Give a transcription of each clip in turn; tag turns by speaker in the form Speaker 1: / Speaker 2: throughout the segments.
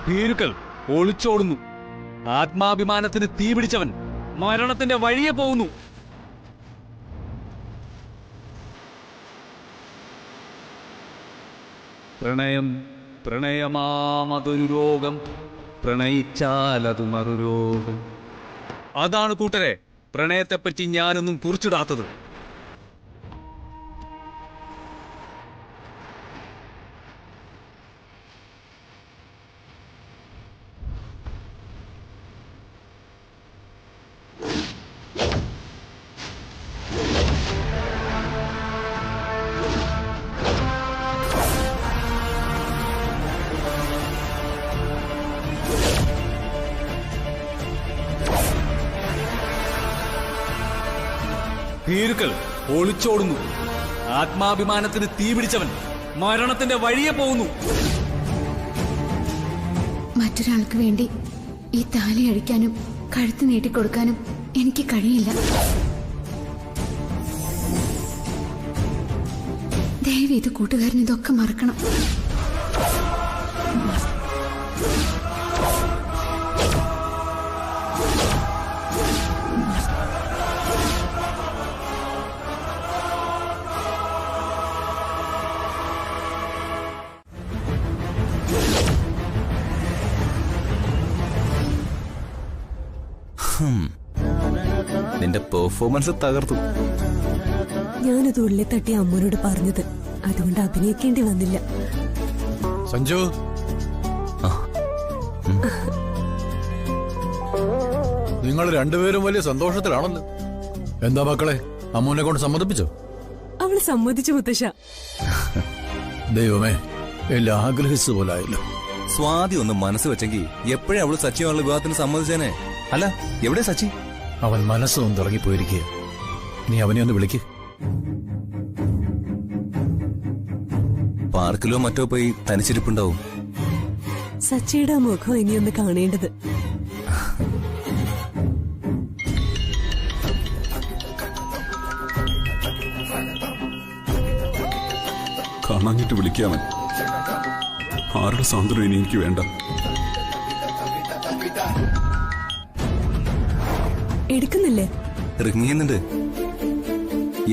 Speaker 1: ഭീരുക്കൾ ഒളിച്ചോടുന്നു. ആത്മാഭിമാനത്തിന് തീ പിടിച്ചവൻ മരണത്തിന്റെ വഴിയെ പോകുന്നു. പ്രണയം പ്രണയമാമതൊരു രോഗം, പ്രണയിച്ചാലത് മറുരോഗം. അതാണ് കൂട്ടരെ പ്രണയത്തെപ്പറ്റി ഞാനൊന്നും കുറിച്ചിടാത്തത്. ഭീരുക്കൾ ഒളിച്ചോടുന്നു. ആത്മാഭിമാനത്തിന് തീ പിടിച്ചവൻ മരണത്തിന്റെ വഴിയെ പോകുന്നു.
Speaker 2: മറ്റൊരാൾക്ക് വേണ്ടി ഈ താലി അഴിക്കാനും കഴുത്ത് നീട്ടിക്കൊടുക്കാനും എനിക്ക് കഴിയില്ല. ദയവ് ഇത് കൂട്ടുകാരൻ ഇതൊക്കെ മറക്കണം.
Speaker 3: നിന്റെ പെർഫോമൻസ് തകർത്തു.
Speaker 4: ഞാനത് ഉള്ളിൽ തട്ടി അമ്മനോട് പറഞ്ഞത്, അതുകൊണ്ട് അഭിനയിക്കേണ്ടി വന്നില്ല.
Speaker 5: സഞ്ജു, നിങ്ങൾ രണ്ടുപേരും വലിയ സന്തോഷത്തിലാണല്ലോ. എന്താ മക്കളെ, അമ്മൂനെ കൊണ്ട് സമ്മതിപ്പിച്ചോ?
Speaker 4: അവള് സമ്മതിച്ചു മുത്തശ്ശ.
Speaker 5: ദൈവമേ, എല്ലാം ആഗ്രഹിച്ച പോലായല്ലോ.
Speaker 3: സ്വാതി ഒന്ന് മനസ്സ് വെച്ചെങ്കിൽ എപ്പോഴേ അവള് സച്ചിയുള്ള വിവാഹത്തിന് സമ്മതിച്ചേനെ. അല്ല, എവിടെ സച്ചി?
Speaker 5: അവൻ മനസ്സൊന്നും തുടങ്ങിപ്പോയിരിക്കുക. നീ അവനെ ഒന്ന് വിളിക്ക്.
Speaker 3: പാർക്കിലോ മറ്റോ പോയി തനിച്ചിരിപ്പുണ്ടാവും.
Speaker 4: സച്ചിയുടെ മുഖം ഇനിയൊന്ന് കാണേണ്ടത്.
Speaker 6: കാണാഞ്ഞിട്ട് വിളിക്കാമൻ. ആരുടെ സാന്ത്വനം ഇനി എനിക്ക് വേണ്ട.
Speaker 4: എടുക്കുന്നില്ലേ?
Speaker 3: റിങ് ചെയ്യുന്നുണ്ട്.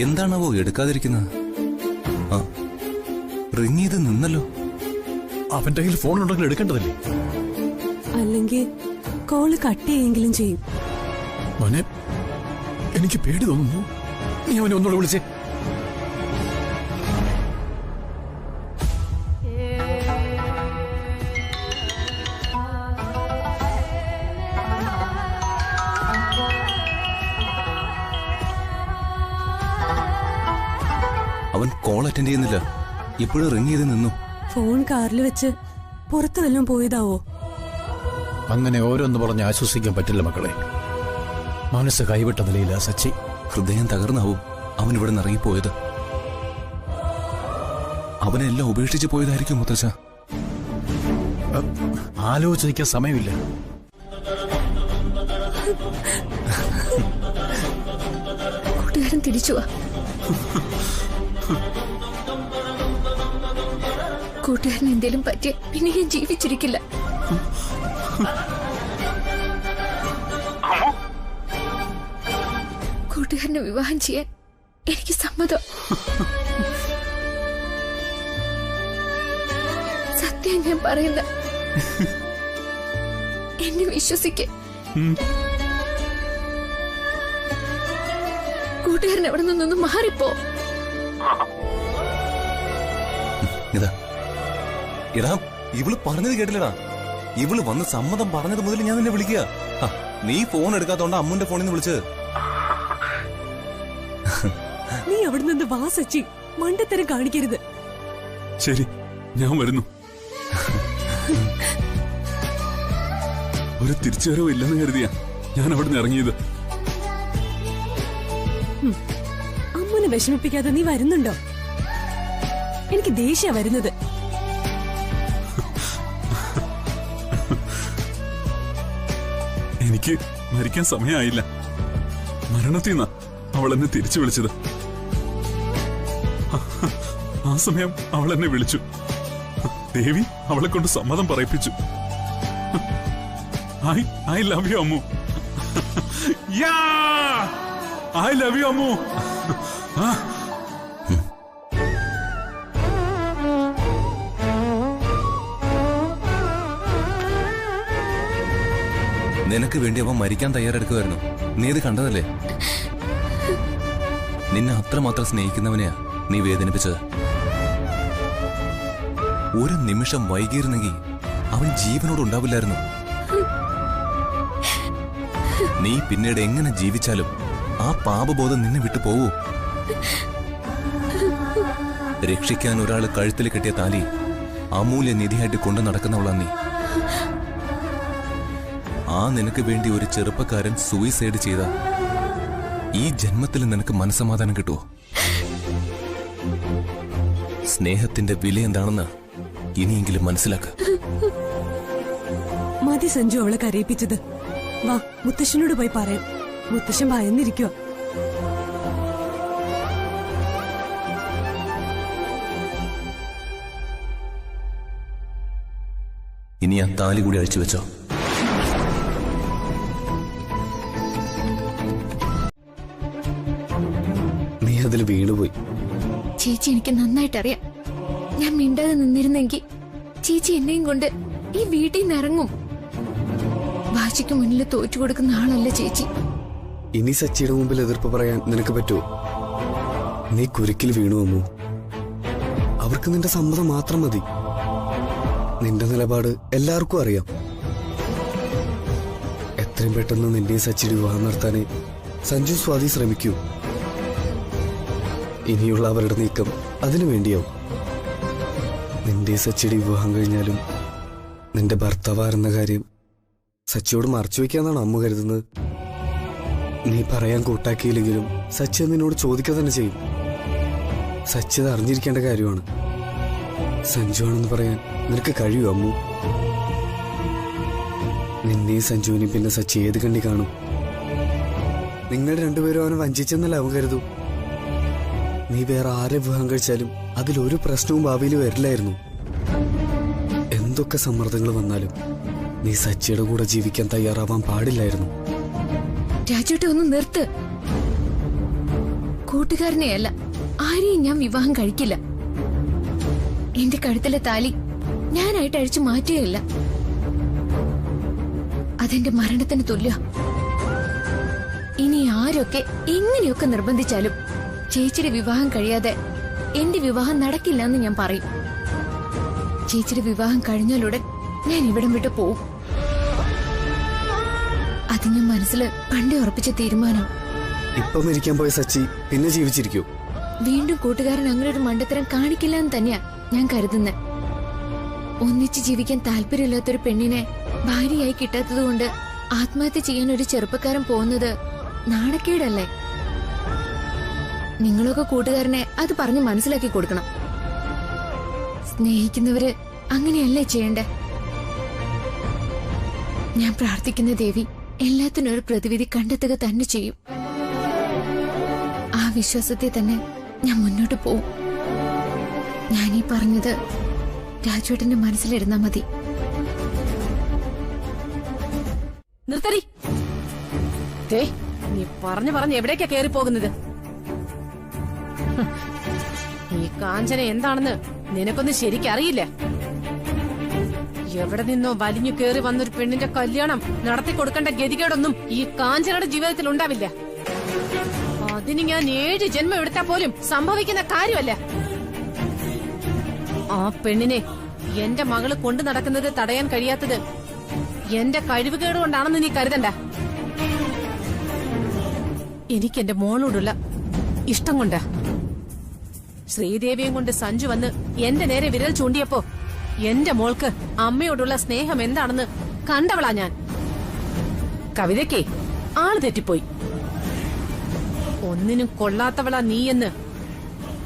Speaker 3: എന്താണാവോ എടുക്കാതിരിക്കുന്നത്? ആ, റിങ് ചെയ്ത് നിന്നല്ലോ.
Speaker 5: അവന്റെ കയ്യിൽ ഫോൺ ഉണ്ടെങ്കിൽ എടുക്കേണ്ടതല്ലേ?
Speaker 4: അല്ലെങ്കിൽ കോള് കട്ട് ചെയ്യെങ്കിലും ചെയ്യും.
Speaker 5: മോനെ, എനിക്ക് പേടി തോന്നുന്നു. നീ അവനെ ഒന്നുകൂടെ വിളിച്ചേ.
Speaker 3: അവൻ കോൾ അറ്റൻഡ് ചെയ്യുന്നില്ല. ഇപ്പോഴും റിങ് ചെയ്ത് നിന്നു.
Speaker 4: ഫോൺ കാറിൽ വെച്ച് പുറത്തു വല്ലതും പോയതാവോ?
Speaker 5: അങ്ങനെ ഓരോന്ന് പറഞ്ഞ് ആശ്വസിക്കാൻ പറ്റില്ല മക്കളെ. മനസ്സ് കൈവിട്ട നിലയില്ല സച്ചി.
Speaker 3: ഹൃദയം തകർന്നാവും അവൻ ഇവിടെ നിന്ന് ഇറങ്ങിപ്പോയത്. അവനെല്ലാം ഉപേക്ഷിച്ച് പോയതായിരിക്കും മുത്തച്ഛ.
Speaker 5: ആലോചിക്കാൻ സമയമില്ല.
Speaker 2: കൂട്ടുകാരൻ തിരിച്ചു വാ. കൂട്ടുകാരന് എന്തേലും പറ്റിയ പിന്നെ ഞാൻ ജീവിച്ചിരിക്കില്ല. കൂട്ടുകാരനെ വിവാഹം ചെയ്യാൻ എനിക്ക് സമ്മതം. സത്യം ഞാൻ പറയുന്ന, എന്നെ വിശ്വസിക്ക. കൂട്ടുകാരൻ എവിടെ നിന്നൊന്ന് മാറിപ്പോ.
Speaker 3: ഇടാ, ഇവള് പറഞ്ഞത് കേട്ടില്ലടാ. ഇവള് വന്ന് സമ്മതം പറഞ്ഞത് മുതൽ ഞാൻ നിന്നെ വിളിക്കുക. നീ ഫോൺ എടുക്കാത്തോണ്ട് അമ്മുന്റെ ഫോണിൽ നിന്ന് വിളിച്ചത്.
Speaker 4: നീ അവിടെ നിന്ന് വാ സച്ചി, മണ്ടത്തരം കാണിക്കരുത്.
Speaker 6: ശരി, ഞാൻ വരുന്നു. ഒരു തിരിച്ചുവരവ് ഇല്ലെന്ന് കരുതിയാ ഞാൻ അവിടുന്ന് ഇറങ്ങിയത്.
Speaker 4: അമ്മനെ വിഷമിപ്പിക്കാതെ നീ വരുന്നുണ്ടോ? എനിക്ക് ദേഷ്യ വരുന്നത്.
Speaker 6: എനിക്ക് മരിക്കാൻ സമയമായില്ല. മരണത്തിൽ നിന്നാ അവൾ എന്നെ തിരിച്ചു വിളിച്ചത്. ആ സമയം അവൾ എന്നെ വിളിച്ചു. ദേവി അവളെ കൊണ്ട് സമ്മതം പറയിപ്പിച്ചു. I love you Ammu. Yeah I love you Ammu.
Speaker 3: നിനക്ക് വേണ്ടി അവൻ മരിക്കാൻ തയ്യാറെടുക്കുമായിരുന്നു. നീ ഇത് കണ്ടതല്ലേ? നിന്നെ അത്രമാത്രം സ്നേഹിക്കുന്നവനെയാ നീ വേദനിപ്പിച്ചത്. ഒരു നിമിഷം വൈകിയിരുന്നെങ്കിൽ അവൻ ജീവനോട് ഉണ്ടാവില്ലായിരുന്നു. നീ പിന്നീട് എങ്ങനെ ജീവിച്ചാലും ആ പാപബോധം നിന്നെ വിട്ടു പോവൂ? രക്ഷിക്കാൻ ഒരാൾ കഴുത്തിൽ കെട്ടിയ താലി അമൂല്യ നിധിയായിട്ട് കൊണ്ടു നടക്കുന്നവളാ നീ. ആ നിനക്ക് വേണ്ടി ഒരു ചെറുപ്പക്കാരൻ സൂയിസൈഡ് ചെയ്ത ഈ ജന്മത്തിൽ നിനക്ക് മനസ്സമാധാനം കിട്ടുമോ? സ്നേഹത്തിന്റെ വില എന്താണെന്ന് ഇനിയെങ്കിലും മനസ്സിലാക്ക.
Speaker 4: മതി സഞ്ജു അവളെ കരയിപ്പിച്ചത്. വാ, മുത്തശ്ശനോട് പോയി പറയാം. മുത്തശ്ശൻ ഭയന്നിരിക്കുക.
Speaker 3: ഇനി ആ താലി കൂടി അഴിച്ചു വെച്ചോ.
Speaker 7: നീ അതിൽ വീണുപോയി.
Speaker 2: ചേച്ചി എനിക്ക് നന്നായിട്ടറിയാം. ഞാൻ മിണ്ടാതെ നിന്നിരുന്നെങ്കിൽ ചേച്ചി എന്നെയും കൊണ്ട് ഈ വീട്ടിൽ നിന്ന് ഇറങ്ങും. വാശിക്ക് മുന്നിൽ തോറ്റു കൊടുക്കുന്ന ആളല്ല ചേച്ചി.
Speaker 7: ഇനി സച്ചിയുടെ മുമ്പിൽ എതിർപ്പ് പറയാൻ നിനക്ക് പറ്റുമോ? നീ കുരുക്കിൽ വീണു അമ്മു. അവർക്ക് നിന്റെ സമ്മതം മാത്രം മതി. നിന്റെ നിലപാട് എല്ലാവർക്കും അറിയാം. എത്രയും പെട്ടെന്ന് നിന്റെയും സച്ചിയുടെ വിവാഹം നടത്താനേ സഞ്ജു സ്വാതി ശ്രമിക്കൂ. ഇനിയുള്ള അവരുടെ നീക്കം അതിനു വേണ്ടിയാവും. നിന്റെ സച്ചിയുടെ വിവാഹം കഴിഞ്ഞാലും നിന്റെ ഭർത്താവാരെന്ന കാര്യം സച്ചിയോട് മറച്ചു വയ്ക്കാന്നാണ് അമ്മ കരുതുന്നത്. നീ പറയാൻ കൂട്ടാക്കിയില്ലെങ്കിലും സച്ചി നിന്നോട് ചോദിക്കുക തന്നെ ചെയ്യും. സച്ചി അത് അറിഞ്ഞിരിക്കേണ്ട കാര്യമാണ്. സഞ്ജു ആണെന്ന് പറയാൻ നിനക്ക് കഴിയൂ അമ്മു? നിന്നെയും സഞ്ജുവിനെയും പിന്നെ സച്ചി ഏത് കണ്ണി കാണും? നിങ്ങൾ രണ്ടുപേരും അവനെ വഞ്ചിച്ചെന്നല്ല അവൻ കരുതൂ. നീ വേറെ ആരെ വിവാഹം കഴിച്ചാലും അതിലൊരു പ്രശ്നവും ഭാവിയിൽ വരില്ലായിരുന്നു. എന്തൊക്കെ സമ്മർദ്ദങ്ങൾ വന്നാലും നീ സച്ചിയുടെ കൂടെ ജീവിക്കാൻ തയ്യാറാവാൻ പാടില്ലായിരുന്നു.
Speaker 2: രാജുട്ടെ ഒന്ന് നിർത്ത്. കൂട്ടുകാരനെയല്ല, ആരെയും ഞാൻ വിവാഹം കഴിക്കില്ല. എന്റെ കഴുത്തിലെ താലി ഞാനായിട്ട് അഴിച്ചു മാറ്റുകയില്ല. അതെന്റെ മരണത്തിന് തുല്യ. ഇനി ആരൊക്കെ എങ്ങനെയൊക്കെ നിർബന്ധിച്ചാലും ചേച്ചിയുടെ വിവാഹം കഴിയാതെ എന്റെ വിവാഹം നടക്കില്ല എന്ന് ഞാൻ പറയും. ചേച്ചിയുടെ വിവാഹം കഴിഞ്ഞാലുടൻ ഞാൻ ഇവിടം വിട്ട് പോവും. അത് ഞാൻ മനസ്സിൽ പണ്ടേ ഉറപ്പിച്ച തീരുമാനം.
Speaker 7: ഇപ്പൊ മരിക്കാൻ പോയ സച്ചി പിന്നെ ജീവിച്ചിരിക്കൂ?
Speaker 2: വീണ്ടും കൂട്ടുകാരൻ അങ്ങനെ ഒരു മണ്ടത്തരം കാണിക്കില്ല എന്ന് തന്നെയാ ഞാൻ കരുതുന്നത്. ഒന്നിച്ച് ജീവിക്കാൻ താല്പര്യമില്ലാത്തൊരു പെണ്ണിനെ ഭാര്യയായി കിട്ടാത്തതുകൊണ്ട് ആത്മഹത്യ ചെയ്യാൻ ഒരു ചെറുപ്പക്കാരൻ പോകുന്നത് നാണക്കേടല്ലേ? നിങ്ങളൊക്കെ കൂട്ടുകാരനെ അത് പറഞ്ഞ് മനസ്സിലാക്കി കൊടുക്കണം. സ്നേഹിക്കുന്നവര് അങ്ങനെയല്ലേ ചെയ്യണ്ടേ? ഞാൻ പ്രാർത്ഥിക്കുന്ന ദേവി എല്ലാത്തിനും ഒരു പ്രതിവിധി കണ്ടെത്തുക തന്നെ ചെയ്യും. ആ വിശ്വാസത്തെ തന്നെ ഞാൻ മുന്നോട്ട് പോവും. ഞാനീ പറഞ്ഞത് രാജുവേട്ടന്റെ മനസ്സിലിരുന്നാ മതി.
Speaker 8: നിർത്തടി. നീ പറഞ്ഞു എവിടേക്കാ കേറി പോകുന്നത്? ഈ കാഞ്ചന എന്താണെന്ന് നിനക്കൊന്നും ശരിക്കറിയില്ല. എവിടെ നിന്നോ വലിഞ്ഞു കേറി വന്നൊരു പെണ്ണിന്റെ കല്യാണം നടത്തി കൊടുക്കേണ്ട ഗതികേടൊന്നും ഈ കാഞ്ചനയുടെ ജീവിതത്തിൽ ഉണ്ടാവില്ല. അതിന് ഞാൻ 7 ജന്മം എടുത്താൽ പോലും സംഭവിക്കുന്ന കാര്യമല്ല. ആ പെണ്ണിനെ എന്റെ മകള് കൊണ്ടു നടക്കുന്നത് തടയാൻ കഴിയാത്തത് എന്റെ കഴിവുകേട് കൊണ്ടാണെന്ന് നീ കരുതണ്ട. എനിക്ക് എന്റെ മോളോടുള്ള ഇഷ്ടം കൊണ്ട് ശ്രീദേവിയും കൊണ്ട് സഞ്ജു വന്ന് എന്റെ നേരെ വിരൽ ചൂണ്ടിയപ്പോ എന്റെ മോൾക്ക് അമ്മയോടുള്ള സ്നേഹം എന്താണെന്ന് കണ്ടവളാ ഞാൻ. കവിതയ്ക്ക് ആള് തെറ്റിപ്പോയി. ഒന്നിനും കൊള്ളാത്തവളാ നീയെന്ന്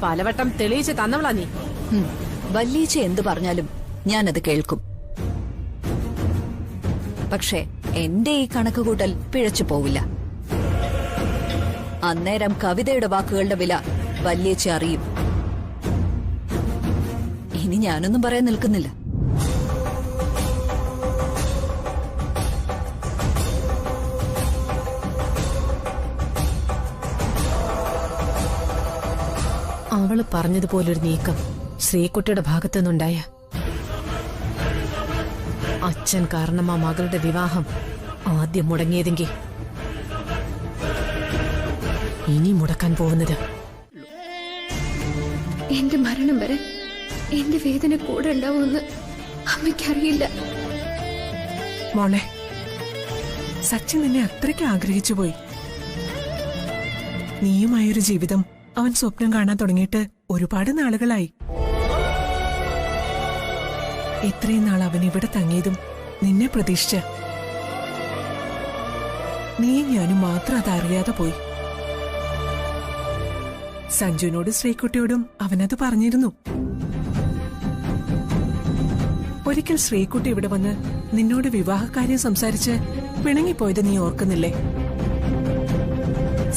Speaker 8: പലവട്ടം തെളിയിച്ച് തന്നവളാ നീ.
Speaker 9: വല്യേച്ചി എന്തു പറഞ്ഞാലും ഞാനത് കേൾക്കും. പക്ഷേ എന്റെ ഈ കണക്കുകൂട്ടൽ പിഴച്ചു പോവില്ല. അന്നേരം കവിതയുടെ വാക്കുകളുടെ വില വല്യേച്ചി അറിയും. ഇനി ഞാനൊന്നും പറയാൻ നിൽക്കുന്നില്ല.
Speaker 8: അവള് പറഞ്ഞതുപോലൊരു നീക്കം ശ്രീകുട്ടിയുടെ ഭാഗത്തുനിന്നുണ്ടായ അച്ഛൻ കാരണം ആ മകളുടെ വിവാഹം ആദ്യം മുടങ്ങിയതെങ്കിൽ ഇനി മുടക്കാൻ പോകുന്നത്
Speaker 2: എന്റെ മരണം വരെ എന്റെ വേദന കൂടെ ഉണ്ടാവുമെന്ന് അമ്മയ്ക്കറിയില്ല.
Speaker 10: മോളെ, സച്ചിൻ നിന്നെ അത്രയ്ക്ക് ആഗ്രഹിച്ചു പോയി. നീയുമായൊരു ജീവിതം അവൻ സ്വപ്നം കാണാൻ തുടങ്ങിയിട്ട് ഒരുപാട് നാളുകളായി. ഇത്രയും നാൾ അവൻ ഇവിടെ തങ്ങിയതും നിന്നെ പ്രതീക്ഷിച്ച. നീയും ഞാനും മാത്രം അതറിയാതെ പോയി. സഞ്ജുവിനോട് ശ്രീകുട്ടിയോടും അവനത് പറഞ്ഞിരുന്നു. ഒരിക്കൽ ശ്രീകുട്ടി ഇവിടെ വന്ന് നിന്നോട് വിവാഹകാര്യം സംസാരിച്ച് പിണങ്ങിപ്പോയത് നീ ഓർക്കുന്നില്ലേ?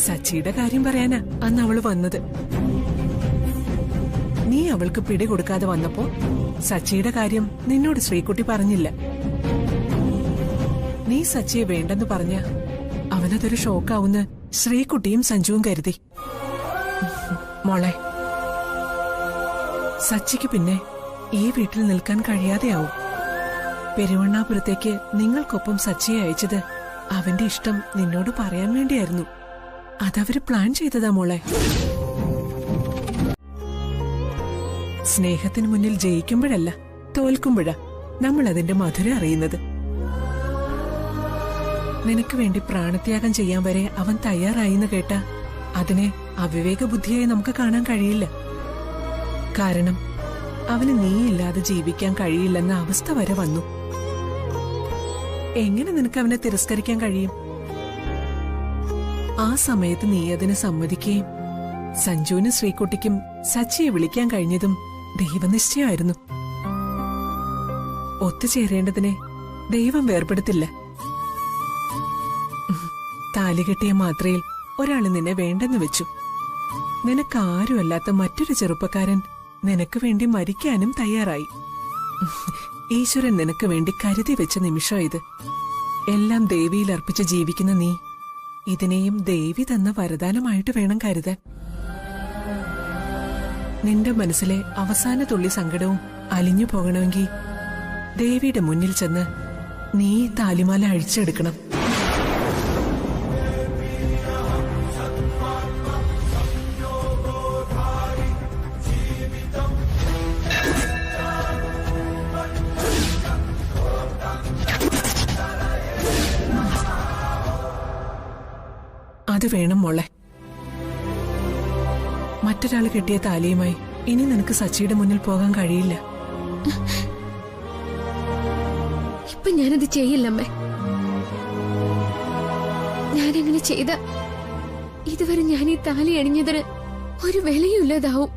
Speaker 10: സച്ചിയുടെ കാര്യം പറയാനാ അന്ന് അവള് വന്നത്. നീ അവൾക്ക് പിടി കൊടുക്കാതെ വന്നപ്പോ സച്ചിയുടെ കാര്യം നിന്നോട് ശ്രീകുട്ടി പറഞ്ഞില്ല. നീ സച്ചിയെ വേണ്ടെന്ന് പറഞ്ഞ അവനതൊരു ഷോക്കാവുന്ന് ശ്രീകുട്ടിയും സഞ്ജുവും കരുതി. മോളെ, സച്ചിക്ക് പിന്നെ ഈ വീട്ടിൽ നിൽക്കാൻ കഴിയാതെയാവും. പെരുവണ്ണാപുരത്തേക്ക് നിങ്ങൾക്കൊപ്പം സച്ചിയെ അയച്ചത് അവന്റെ ഇഷ്ടം നിന്നോട് പറയാൻ വേണ്ടിയായിരുന്നു. അതവര് പ്ലാൻ ചെയ്തതാ മോളെ. സ്നേഹത്തിന് മുന്നിൽ ജയിക്കുമ്പോഴല്ല, തോൽക്കുമ്പോഴാ നമ്മൾ അതിന്റെ മധുരം അറിയുന്നത്. നിനക്ക് വേണ്ടി പ്രാണത്യാഗം ചെയ്യാൻ വരെ അവൻ തയ്യാറായിന്ന് കേട്ട അതിനെ അവിവേക ബുദ്ധിയായി നമുക്ക് കാണാൻ കഴിയില്ല. കാരണം അവന് നീയില്ലാതെ ജീവിക്കാൻ കഴിയില്ലെന്ന അവസ്ഥ വരെ വന്നു. എങ്ങനെ നിനക്ക് അവനെ തിരസ്കരിക്കാൻ കഴിയും? ആ സമയത്ത് നീ അതിന് സമ്മതിക്കുകയും സഞ്ജുവിനും ശ്രീകുട്ടിക്കും സച്ചിയെ വിളിക്കാൻ കഴിഞ്ഞതും ദൈവനിശ്ചയമായിരുന്നു. ഒത്തുചേരേണ്ടതിനെ ദൈവം വേർപെടുത്തില്ല. താലികെട്ടിയ മാത്രയിൽ ഒരാൾ നിന്നെ വേണ്ടെന്ന് വെച്ചു. നിനക്കാരുമല്ലാത്ത മറ്റൊരു ചെറുപ്പക്കാരൻ നിനക്ക് വേണ്ടി മരിക്കാനും തയ്യാറായി. ഈശ്വരൻ നിനക്ക് വേണ്ടി കരുതി വെച്ച നിമിഷം ഇത്. എല്ലാം ദേവിയിൽ അർപ്പിച്ച് ജീവിക്കുന്ന നീ ഇതിനെയും ദേവി തന്ന വരദാനമായിട്ട് വേണം കരുതാൻ. നിന്റെ മനസ്സിലെ അവസാന തുള്ളി സങ്കടവും അലിഞ്ഞു പോകണമെങ്കിൽ ദേവിയുടെ മുന്നിൽ ചെന്ന് നീ താലിമാല അഴിച്ചെടുക്കണം. അത് വേണം മോളെ. മറ്റൊരാൾ കെട്ടിയ താലിയുമായി ഇനി നിനക്ക് സച്ചിയുടെ മുന്നിൽ പോകാൻ കഴിയില്ല.
Speaker 2: ഇപ്പൊ ഞാനത് ചെയ്യില്ലമ്മേ. ഞാനങ്ങനെ ചെയ്ത ഇതുവരെ ഞാൻ ഈ താലി അണിഞ്ഞതിന് ഒരു വിലയുള്ളതാവും.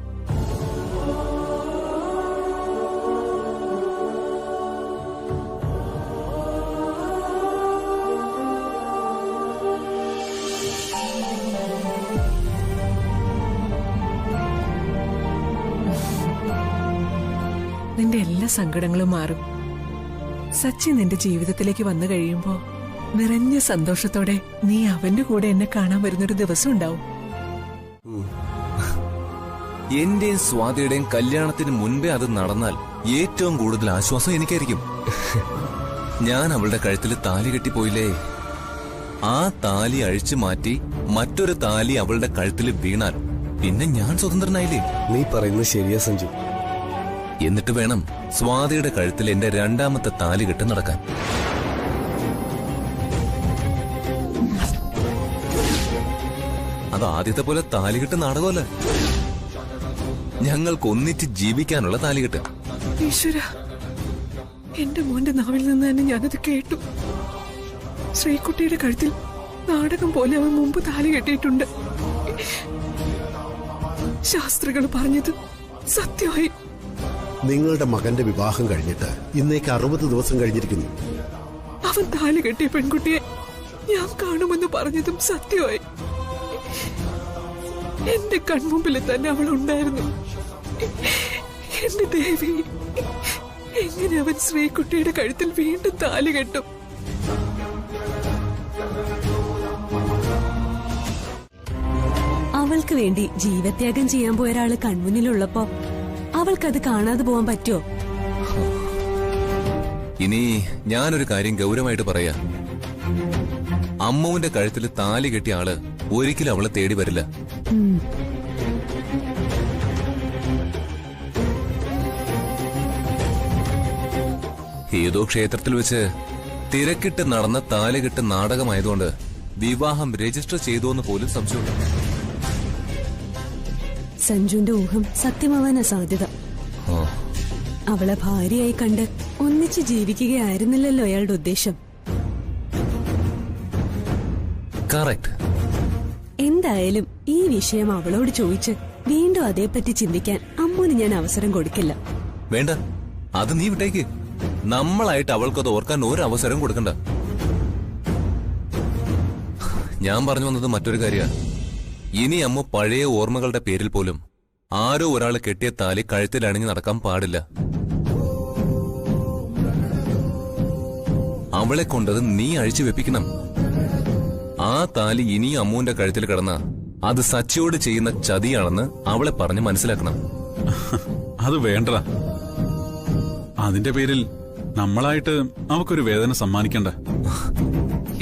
Speaker 10: നിന്റെ എല്ലാ സങ്കടങ്ങളും മാറും. സച്ചി നിന്റെ ജീവിതത്തിലേക്ക് വന്നു കഴിയുമ്പോ നിറഞ്ഞ സന്തോഷത്തോടെ നീ അവന്റെ കൂടെ എന്നെ കാണാൻ വരുന്നൊരു ദിവസം ഉണ്ടാവും.
Speaker 3: എന്റെയും സ്വാതിയുടെയും കല്യാണത്തിന് മുൻപേ അത് നടന്നാൽ ഏറ്റവും കൂടുതൽ ആശ്വാസം എനിക്കായിരിക്കും. ഞാൻ അവളുടെ കഴുത്തിൽ താലി കെട്ടിപ്പോയില്ലേ, ആ താലി അഴിച്ചു മാറ്റി മറ്റൊരു താലി അവളുടെ കഴുത്തിൽ വീണാൽ പിന്നെ ഞാൻ സ്വതന്ത്രനായില്ലേ?
Speaker 7: നീ പറയുന്നത് ശരിയാ സഞ്ജു.
Speaker 3: എന്നിട്ട് വേണം സ്വാതിയുടെ കഴുത്തിൽ എന്റെ രണ്ടാമത്തെ താലി കെട്ട് നടക്കാൻ. അത് ആദ്യത്തെ പോലെ താലികെട്ട് നാടകമല്ല, ഞങ്ങൾക്ക് ഒന്നിച്ച് ജീവിക്കാനുള്ള താലികെട്ട്.
Speaker 10: ഈശ്വര, എന്റെ മോന്റെ നാവിൽ നിന്ന് തന്നെ ഞാനത് കേട്ടു. ശ്രീകുട്ടിയുടെ കഴുത്തിൽ നാടകം പോലെ അവൻ മുമ്പ് താലി കെട്ടിയിട്ടുണ്ട്. ശാസ്ത്രികൾ പറഞ്ഞത് സത്യമായി.
Speaker 11: നിങ്ങളുടെ മകന്റെ വിവാഹം കഴിഞ്ഞിട്ട് ഇന്നേക്ക് 60 ദിവസം കഴിഞ്ഞിരിക്കുന്നു.
Speaker 10: അവൻ താലി കെട്ടിയ പെൺകുട്ടിയെ ഞാൻ കാണുമെന്ന് പറഞ്ഞതും സത്യമായി. എന്റെ കൺമുമ്പിൽ തന്നെ അവൾ ഉണ്ടായിരുന്നു. എന്റെ ദേവി, എങ്ങനെ അവൻ ശ്രീകുട്ടിയുടെ കഴുത്തിൽ വീണ്ടും താലി കെട്ടും?
Speaker 4: അവൾക്ക് അവൾക്ക് വേണ്ടി ജീവത്യാഗം ചെയ്യാൻ പോയ ഒരാള് കൺമുന്നിലുള്ളപ്പോ അവൾക്കത് കാണാതെ പോവാൻ പറ്റുമോ?
Speaker 3: ഇനി ഞാനൊരു കാര്യം ഗൗരവമായിട്ട് പറയാ. അമ്മുവിന്റെ കഴുത്തിൽ താലി കെട്ടിയ ആള് ഒരിക്കലും അവളെ തേടി വരില്ല. ഏതോ ക്ഷേത്രത്തിൽ വെച്ച് തിരക്കിട്ട് നടന്ന താലികെട്ട് നാടകമായതുകൊണ്ട് വിവാഹം രജിസ്റ്റർ ചെയ്തോന്ന് പോലും സംശയമുണ്ട്.
Speaker 4: സഞ്ജുവിന്റെ ഊഹം സത്യമാവാനാ സാധ്യത. അവളെ ഭാര്യയായി കണ്ട് ഒന്നിച്ച് ജീവിക്കുകയായിരുന്നില്ലല്ലോ അയാളുടെ ഉദ്ദേശം.
Speaker 3: കറക്റ്റ്.
Speaker 4: എന്തായാലും ഈ വിഷയം അവളോട് ചോദിച്ച് വീണ്ടും അതേപ്പറ്റി ചിന്തിക്കാൻ അമ്മൂന് ഞാൻ അവസരം കൊടുക്കില്ല.
Speaker 3: വേണ്ട, അത് നീ വിട്ടേക്ക്. നമ്മളായിട്ട് അവൾക്കത് ഓർക്കാൻ ഒരു അവസരം കൊടുക്കണ്ട. ഞാൻ പറഞ്ഞു വന്നത് മറ്റൊരു കാര്യമാണ്. ഇനി അമ്മ പഴയ ഓർമ്മകളുടെ പേരിൽ പോലും ആരോ ഒരാൾ കെട്ടിയ താലി കഴുത്തിൽ അണിഞ്ഞ് നടക്കാൻ പാടില്ല. അവളെ കൊണ്ടത് നീ അഴിച്ചു വെപ്പിക്കണം. ആ താലി ഇനിയും അമ്മുവിന്റെ കഴുത്തിൽ കിടന്ന അത് സച്ചിയോട് ചെയ്യുന്ന ചതിയാണെന്ന് അവളെ പറഞ്ഞ് മനസ്സിലാക്കണം.
Speaker 6: അത് വേണ്ട. അതിന്റെ പേരിൽ നമ്മളായിട്ട് അവക്കൊരു വേദന സമ്മാനിക്കണ്ട.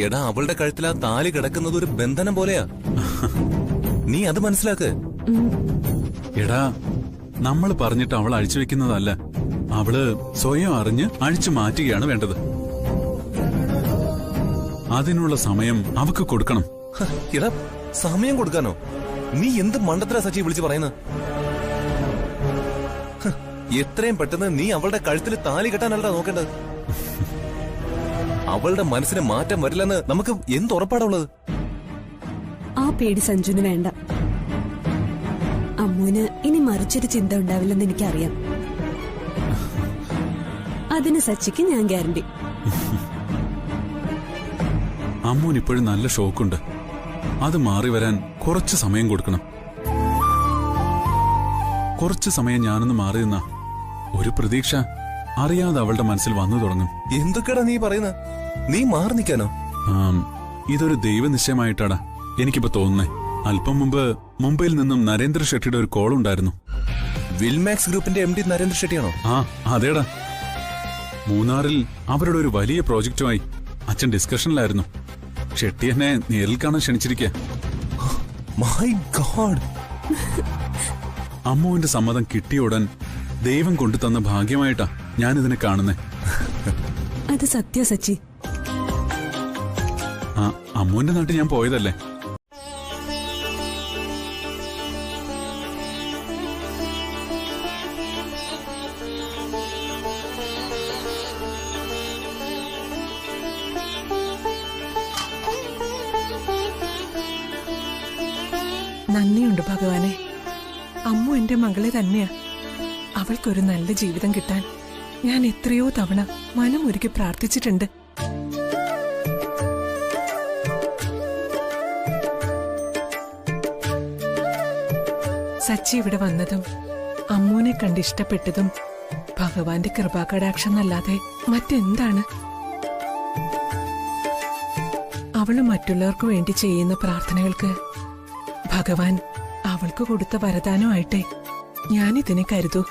Speaker 3: എടാ, അവളുടെ കഴുത്തിൽ ആ താലി കിടക്കുന്നത് ഒരു ബന്ധനം പോലെയാ. നീ അത് മനസ്സിലാക്ക്.
Speaker 6: എടാ, നമ്മൾ പറഞ്ഞിട്ട് അവൾ അഴിച്ചു വെക്കുന്നതല്ല. അവള് സ്വയം അറിഞ്ഞ് അഴിച്ചു മാറ്റുകയാണ് വേണ്ടത്. അതിനുള്ള സമയം അവക്ക് കൊടുക്കണം.
Speaker 3: എടാ, സമയം കൊടുക്കാനോ? നീ എന്ത് മണ്ടത്തരാ സച്ചി വിളിച്ചു പറയുന്നത്? എത്രയും പെട്ടെന്ന് നീ അവളുടെ കഴുത്തിൽ താലി കെട്ടാനല്ല നോക്കേണ്ടത്. അവളുടെ മനസ്സിന് മാറ്റം വരില്ലെന്ന് നമുക്ക് എന്ത് ഉറപ്പാടുള്ളത്?
Speaker 4: ആ പേടി സഞ്ജുന് വേണ്ട. അമ്മൂന് ഇനി മറിച്ചൊരു ചിന്ത ഉണ്ടാവില്ലെന്ന് എനിക്കറിയാം. അതിന് സച്ചിക്ക് ഞാൻ ഗ്യാരണ്ടി.
Speaker 6: അമ്മൂന് ഇപ്പോഴും നല്ല ഷോക്കുണ്ട്. അത് മാറി വരാൻ കുറച്ച് സമയം കൊടുക്കണം. കുറച്ച് സമയം ഞാനൊന്ന് മാറി നിന്ന ഒരു പ്രതീക്ഷ അറിയാതെ അവളുടെ മനസ്സിൽ വന്നു തുടങ്ങും.
Speaker 3: എന്തൊക്കെയാടാ നീ പറയുന്നത്? നീ മാറി നിൽക്കാനോ?
Speaker 6: ഇതൊരു ദൈവനിശ്ചയമായിട്ടാടാ എനിക്കിപ്പോ തോന്നുന്നേ. അല്പം മുമ്പ് മുംബൈയിൽ നിന്നും നരേന്ദ്ര ഷെട്ടിയുടെ ഒരു കോൾ ഉണ്ടായിരുന്നു.
Speaker 3: വിൽമാക്സ് ഗ്രൂപ്പിന്റെ MD നരേന്ദ്ര ഷെട്ടിയാണോ?
Speaker 6: ആ, അതേടാ. മൂന്നാറിൽ അവരുടെ ഒരു വലിയ പ്രോജക്റ്റുമായി അച്ഛൻ ഡിസ്കഷനിലായിരുന്നു. ഷെട്ടി എന്നെ നേരിൽ കാണാൻ ക്ഷണിച്ചിരിക്കുക.
Speaker 3: My God.
Speaker 6: അമ്മുവിന്റെ സമ്മതം കിട്ടിയ ഉടൻ ദൈവം കൊണ്ടുതന്ന ഭാഗ്യമായിട്ടാ ഞാനിതിനെ കാണുന്നേ.
Speaker 4: അത് സത്യ സച്ചി.
Speaker 6: ആ, അമ്മുവിന്റെ നാട്ടിൽ ഞാൻ പോയതല്ലേ.
Speaker 10: നന്ദിയുണ്ട് ഭഗവാനെ. അമ്മു എന്റെ മകളെ തന്നെയാ. അവൾക്കൊരു നല്ല ജീവിതം കിട്ടാൻ ഞാൻ എത്രയോ തവണ മനമൊരുക്കി പ്രാർത്ഥിച്ചിട്ടുണ്ട്. സച്ചി ഇവിടെ വന്നതും അമ്മുവിനെ കണ്ടിഷ്ടപ്പെട്ടതും ഭഗവാന്റെ കൃപാകടാക്ഷം എന്നല്ലാതെ മറ്റെന്താണ്? അവള് മറ്റുള്ളവർക്ക് വേണ്ടി ചെയ്യുന്ന പ്രാർത്ഥനകൾക്ക് ഭഗവാൻ അവൾക്ക് കൊടുത്ത വരദാനമായിട്ടേ ഞാനിതിനെ കരുതൂ.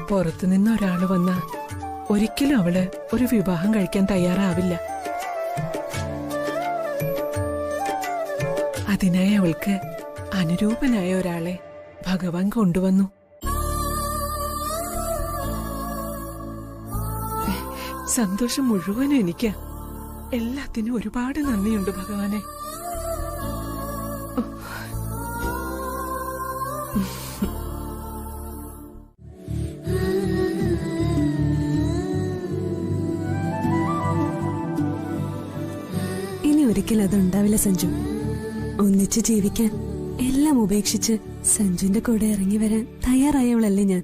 Speaker 10: പുറത്തുനിന്ന് ഒരാള് വന്ന ഒരിക്കലും അവള് ഒരു വിവാഹം കഴിക്കാൻ തയ്യാറാവില്ല. അതിനായി അവൾക്ക് അനുരൂപനായ ഒരാളെ ഭഗവാൻ കൊണ്ടുവന്നു. സന്തോഷം മുഴുവനും എനിക്ക്. എല്ലാത്തിനും ഒരുപാട് നന്ദിയുണ്ട് ഭഗവാനെ.
Speaker 4: ഇനി ഒരിക്കലും അതുണ്ടാവില്ല സഞ്ജു. ഒന്നിച്ച് ജീവിക്കാൻ എല്ലാം ഉപേക്ഷിച്ച് സഞ്ജുവിന്റെ കൂടെ ഇറങ്ങി വരാൻ തയ്യാറായവളല്ലേ ഞാൻ.